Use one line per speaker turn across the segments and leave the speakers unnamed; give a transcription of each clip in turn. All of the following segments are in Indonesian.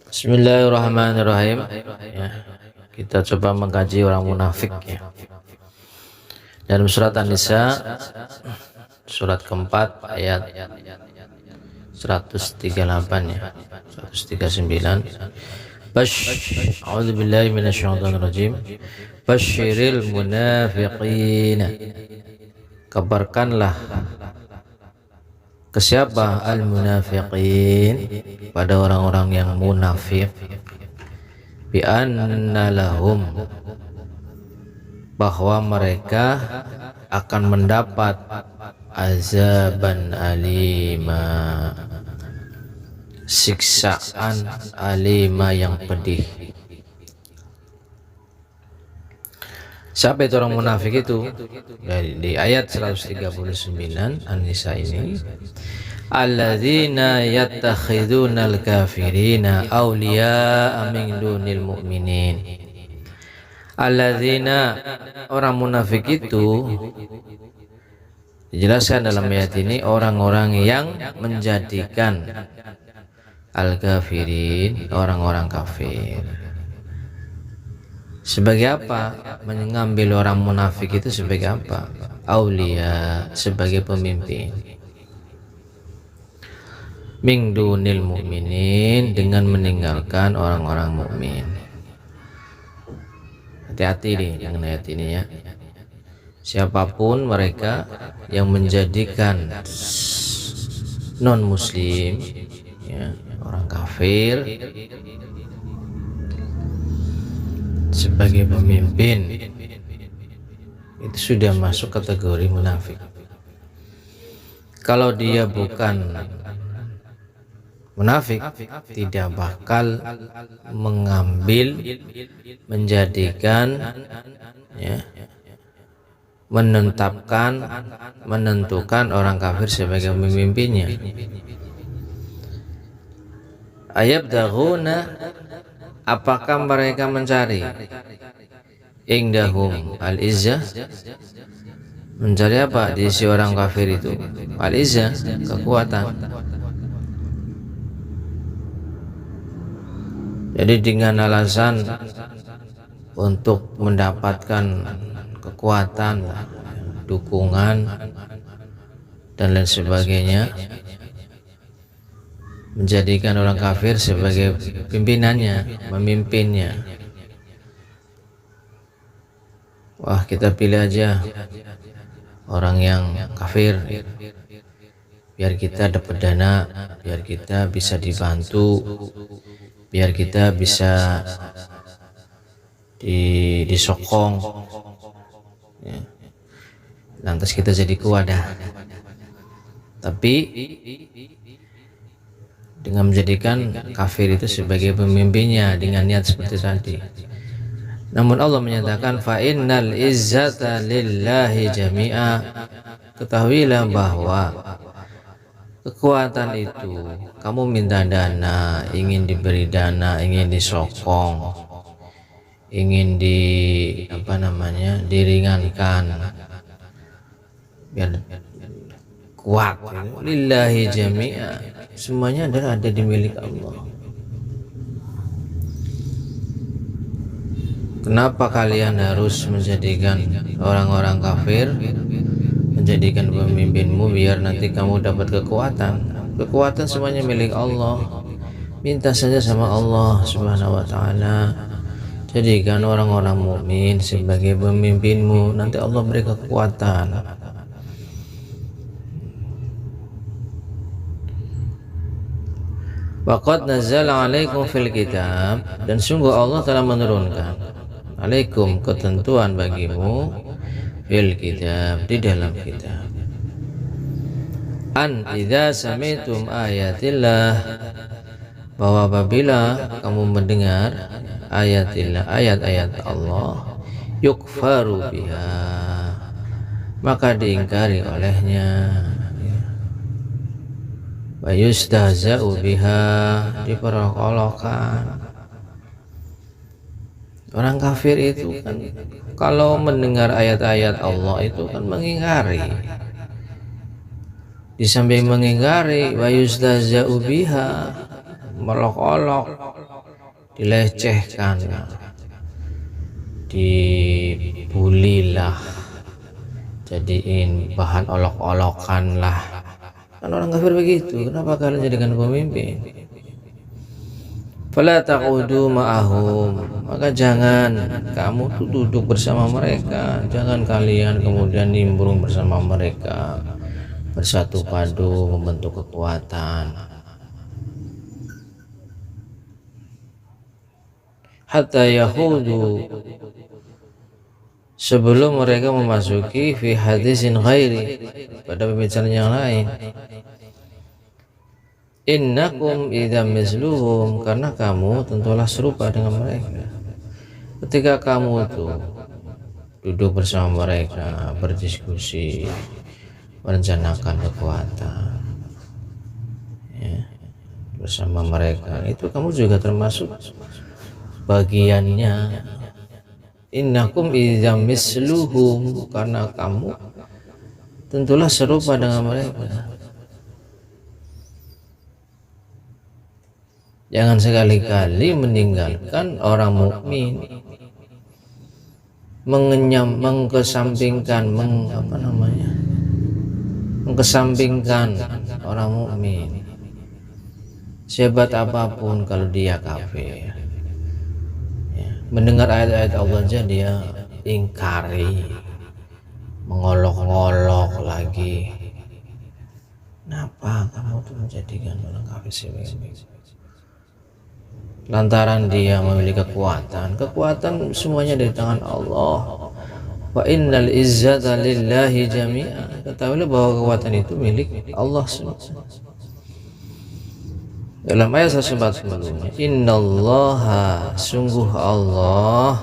Bismillahirrahmanirrahim. Ya, kita coba mengkaji orang munafik ya. Dalam surat An-Nisa surat keempat ayat 138 ya. 139. A'udzubillahi minasyaitonirrajim. Basyiril munafiqin. Kabarkanlah ke siapa al-munafiqin, pada orang-orang yang munafik, bi anna lahum, bahwa mereka akan mendapat azaban alima, siksaan alima yang pedih. Siapa itu orang munafik itu? Di ayat 139 An-Nisa ini, alladzina yattakhidunal kafirina awliya'a min dunil mu'minin. Alladzina, orang munafik itu dijelaskan dalam ayat ini orang-orang yang menjadikan al-kafirin, orang-orang kafir. Sebagai apa? Mengambil orang munafik itu sebagai apa? Aulia, sebagai pemimpin. Min dunil mu'minin, dengan meninggalkan orang-orang mukmin. Hati-hati nih dengan ayat ini ya. Siapapun mereka yang menjadikan non muslim ya, orang kafir sebagai pemimpin, itu sudah masuk kategori munafik. Kalau dia bukan munafik, tidak bakal mengambil, menjadikan ya, menentukan orang kafir sebagai pemimpinnya. Ayabdaghuna, apakah mereka mencari indahum al-izzah, mencari apa di sisi orang kafir itu? Al-izzah, kekuatan. Jadi dengan alasan untuk mendapatkan kekuatan, dukungan dan lain sebagainya, menjadikan orang kafir sebagai pimpinannya, memimpinnya. Wah, kita pilih aja orang yang kafir biar kita dapat dana, biar kita bisa dibantu, biar kita bisa disokong ya. Lantas kita jadi kuat dah. Tapi dengan menjadikan kafir itu sebagai pemimpinnya dengan niat seperti tadi. Namun Allah menyatakan fa innal izzata lillahi jami'a. Ketahuilah bahwa kekuatan itu, kamu minta dana, ingin diberi dana, ingin disokong, ingin diringankan biar kuat, lillahi jami'a, semuanya ada di milik Allah. Kenapa kalian harus menjadikan orang-orang kafir, menjadikan pemimpinmu biar nanti kamu dapat kekuatan? Kekuatan semuanya milik Allah. Minta saja sama Allah Subhanahu wa ta'ala, jadikan orang-orang mukmin sebagai pemimpinmu, nanti Allah beri kekuatan. Waqad nazzala 'alaikum fil kitab, dan sungguh Allah telah menurunkan alaikum, ketentuan bagimu, fil kitab, di dalam kitab, an idza sami'tum ayatillah, bahwa apabila kamu mendengar ayatillah, ayat-ayat Allah, yukfaru biha, maka diingkari olehnya, wa yustahza'u biha, diperolok-olokkan. Orang kafir itu kan kalau mendengar ayat-ayat Allah itu kan mengingkari. Di samping mengingkari, wa yustahza'u biha, melok-olok, dilecehkan, dibulilah, jadiin bahan olok-olokan lah. Kan orang kafir begitu. Kenapa kalian jadikan pemimpin? Fala taqudu ma'ahum, maka jangan kamu tuh duduk bersama mereka, jangan kalian kemudian nimbrung bersama mereka, bersatu padu membentuk kekuatan. Hatta yahudu, sebelum mereka memasuki fi hadisin ghairi, pada pembicaraan yang lain. Innakum idzam misluhum, karena kamu tentulah serupa dengan mereka. Ketika kamu tuh duduk bersama mereka, berdiskusi, merencanakan kekuatan, ya, bersama mereka, itu kamu juga termasuk bagiannya. Innakum idzam misluhum, karena kamu tentulah serupa dengan mereka. Jangan sekali-kali meninggalkan orang mukmin, mengkesampingkan orang mukmin. Sehebat apapun kalau dia kafir, ya, mendengar ayat-ayat Allah aja dia ingkari, mengolok-ngolok lagi. Kenapa kamu tuh menjadikan orang kafir sebagai? Lantaran dia memiliki kekuatan semuanya dari tangan Allah. Wa innal izzata lillahi jami'a, ketahuilah bahwa kekuatan itu milik Allah semata. Dalam ayat 140, innallaha, sungguh Allah,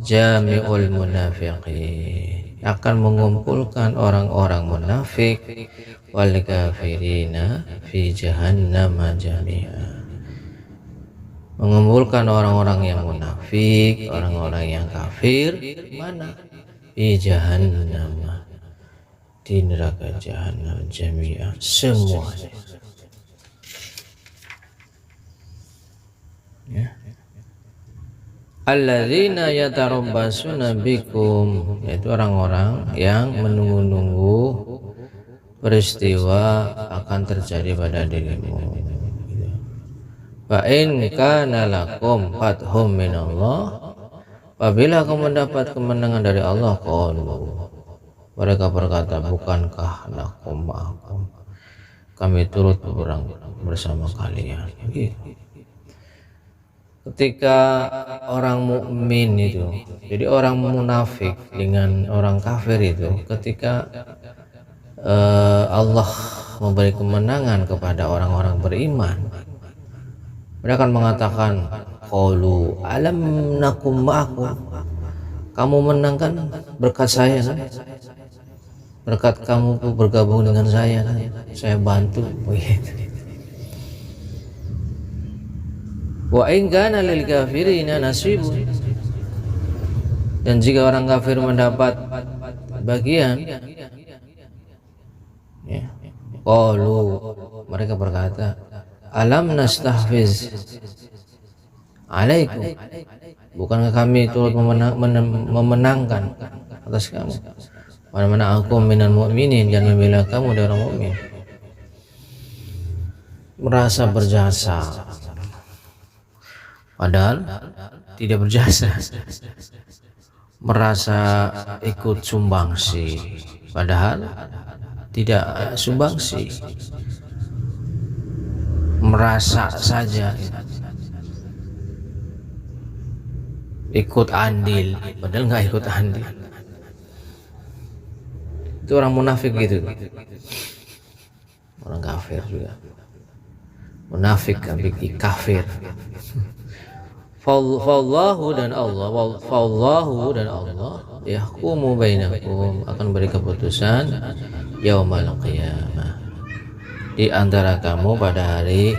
jami'ul munafiqin, akan mengumpulkan orang-orang munafik, wal kafirina fi jahannama jami'a, mengumpulkan orang-orang yang munafik, orang-orang yang kafir, mana? Di jahannam, di neraka jahannam jami'ah, semuanya. Ya. Alladzina yatarabbasuna bikum, yaitu orang-orang yang menunggu-nunggu peristiwa akan terjadi pada dirimu. Fa in kana lakum fathum minallah, apabila kamu mendapat kemenangan dari Allah, qalu, mereka berkata, bukankah lakum ma'akum, kami turut berperang bersama kalian. Ketika orang mukmin itu, jadi orang munafik dengan orang kafir itu, ketika Allah memberi kemenangan kepada orang-orang beriman, mereka akan mengatakan, qalu alam nakum ma'akum, kamu menang kan berkat saya kan, berkat kamu bergabung dengan saya kan, saya bantu begitu. Wa in kana lil kafirina nasibun, dan jika orang kafir mendapat bagian, ya, qalu, mereka berkata, alam nastahfiz alaikum, bukankah kami turut memenangkan atas kamu, mana aku minal mu'minin, dan membela kamu dari orang mukmin. Merasa berjasa padahal tidak berjasa, merasa ikut sumbangsi padahal tidak sumbangsi, merasa saja ikut andil padahal nggak ikut andil. Itu orang munafik gitu, orang kafir juga munafik, kafir. Fallahu dan Allah, yahkumu bainakum, akan beri keputusan yaumal qiyamah, di antara kamu pada hari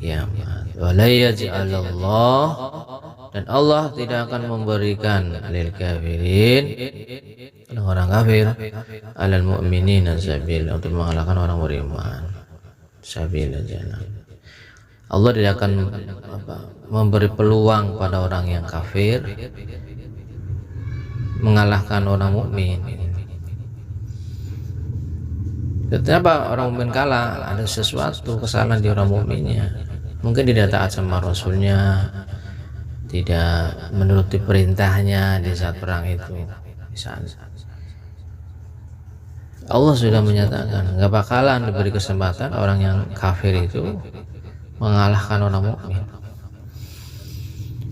kiamat. Wala yaj'alallah, dan Allah tidak akan memberikan lil kafirin, orang kafir, alal mu'minina sabila, untuk mengalahkan orang beriman, sabila jalan. Allah tidak akan memberi peluang pada orang yang kafir mengalahkan orang mukmin. Kenapa orang mukmin kalah? Ada sesuatu kesalahan di orang mukminnya. Mungkin tidak taat sama Rasulnya, tidak menuruti perintahnya di saat perang itu. Misalnya, Allah sudah menyatakan nggak bakalan diberi kesempatan orang yang kafir itu mengalahkan orang mukmin.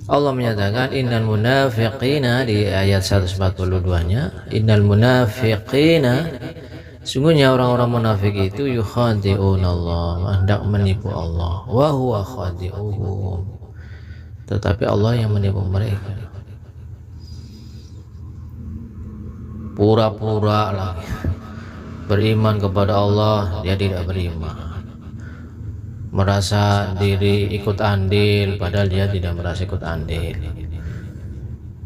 Allah menyatakan innal munafiqina di ayat 142-nya, innal munafiqina, sungguhnya orang-orang munafik itu yukhadi'un Allah, hendak menipu Allah, wa huwa khadi'uhum, tetapi Allah yang menipu mereka. Pura-pura lah beriman kepada Allah, dia tidak beriman. Merasa diri ikut andil padahal dia tidak merasa ikut andil.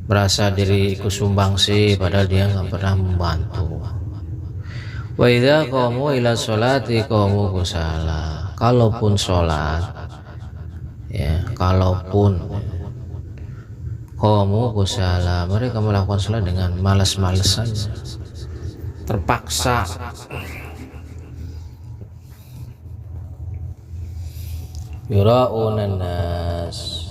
Merasa diri ikut sumbangsi padahal dia nggak pernah membantu. Wa idza qamu ila sholati qamu kusala. Kalaupun sholat, ya, kalaupun qamu kusala, mereka melakukan sholat dengan malas-malasan, terpaksa. Yura'unan nas,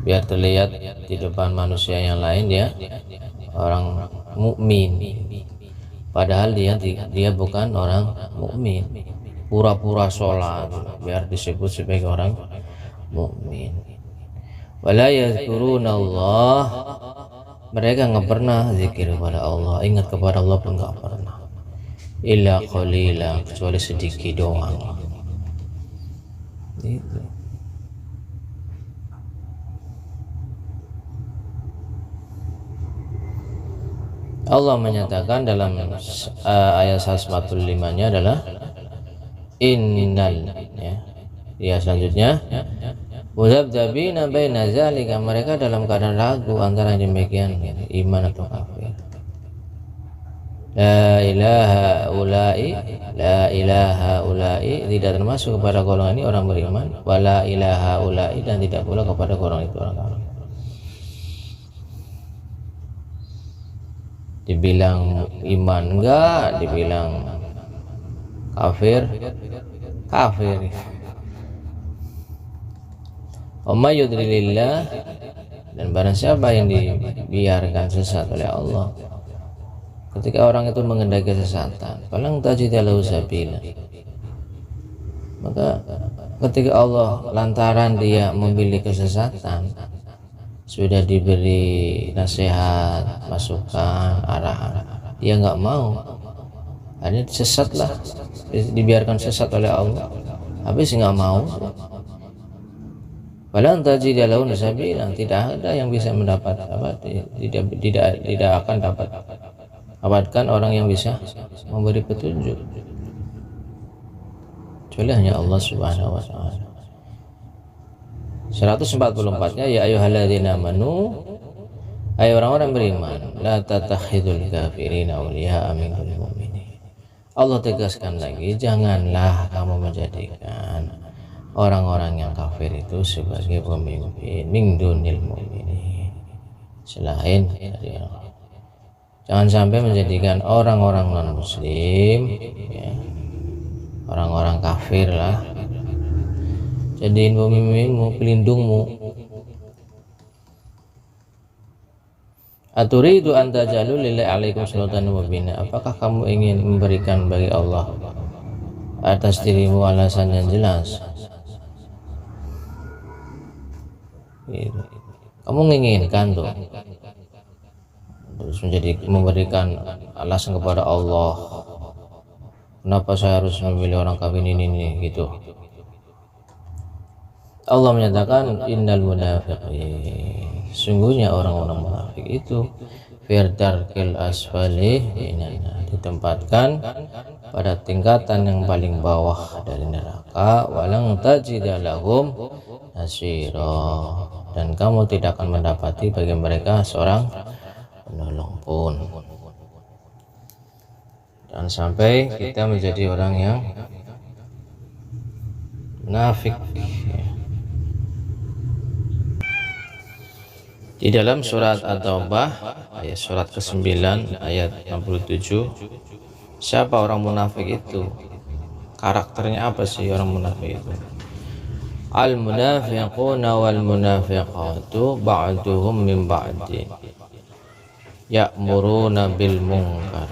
biar terlihat di depan manusia yang lain ya orang mukmin, padahal dia bukan orang mukmin. Pura-pura sholat biar disebut sebagai orang mukmin. Wala yadhkurunallah, mereka nggak pernah zikir kepada Allah, ingat kepada Allah pun nggak pernah. Illa qalila, kecuali sedikit doang. Itu. Allah menyatakan dalam ayat 145-nya adalah innal, ya selanjutnya muzabdabina baina zalika, mereka dalam keadaan ragu antara demikian iman atau kafir. La ilaha ulai, la ilaha ulai, tidak termasuk kepada golongan ini orang beriman, wala ilaha ulai, dan tidak pula kepada golongan itu orang kafir. Dibilang iman enggak, dibilang kafir, kafir. Wa yudlilillah, dan barang siapa yang dibiarkan sesat oleh Allah, ketika orang itu mengendaki kesesatan, falang tajidalahu sabila, maka ketika Allah lantaran dia memilih kesesatan, sudah diberi nasihat, masukan, arahan, dia nggak mau, hanya sesatlah, dibiarkan sesat oleh Allah, habis nggak mau. Falang tajidalahu sabila, tidak ada yang bisa mendapat tidak akan dapatkan orang yang bisa memberi petunjuk kecuali hanya Allah Subhanahu wa ta'ala. 144-nya, ya ayyuhalladzina amanu, hai orang-orang beriman, la tattakhidul kafirina awliya'a min dunil mu'minin. Allah tegaskan lagi, janganlah kamu menjadikan orang-orang yang kafir itu sebagai pemimpin min dunil mu'minin, selain dari Allah. Jangan sampai menjadikan orang-orang non-muslim, ya, orang-orang kafir lah, jadiin pemimpinmu, pelindungmu. Aturidu an tajalu lillahi alaikum sultanan mubina, apakah kamu ingin memberikan bagi Allah atas dirimu alasan yang jelas? Gitu. Kamu menginginkan tuh terus memberikan alasan kepada Allah, kenapa saya harus memilih orang kafir ini gitu. Allah menyatakan innal munafiqin, sungguhnya orang-orang munafik itu firdarkil asfali, ditempatkan pada tingkatan yang paling bawah dari neraka, walang tajidalahum nasira, dan kamu tidak akan mendapati bagi mereka seorang penolong pun. Jangan sampai kita menjadi orang yang munafik. Di dalam surat At-Taubah ayat surat ke-9 ayat 67, siapa orang munafik itu? Karakternya apa sih orang munafik itu? Al-munafiquna wal munafiqatu ba'duhum min ba'din ya'muruna bil munkar.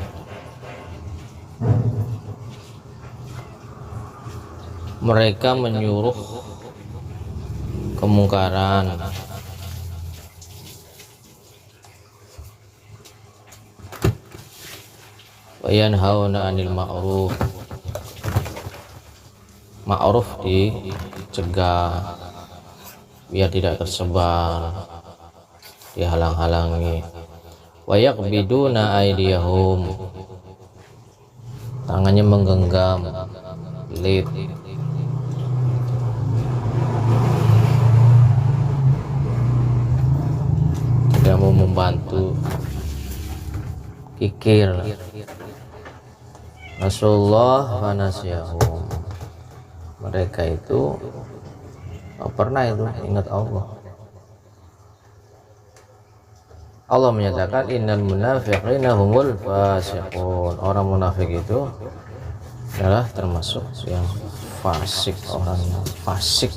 Mereka menyuruh kemungkaran, wa yanhauna 'anil ma'ruf. Ma'ruf dicegah biar tidak tersebar, dihalang-halangi. Wa yaqbiduna aydiyahum, tangannya menggenggam, pelit. Tidak mau membantu, kikir. Rasulullah wa nasyahum, mereka itu pernah itu ingat Allah. Allah menyatakan innal munafiqina humul fasiqun, orang munafik itu adalah termasuk yang fasik, orang yang fasik.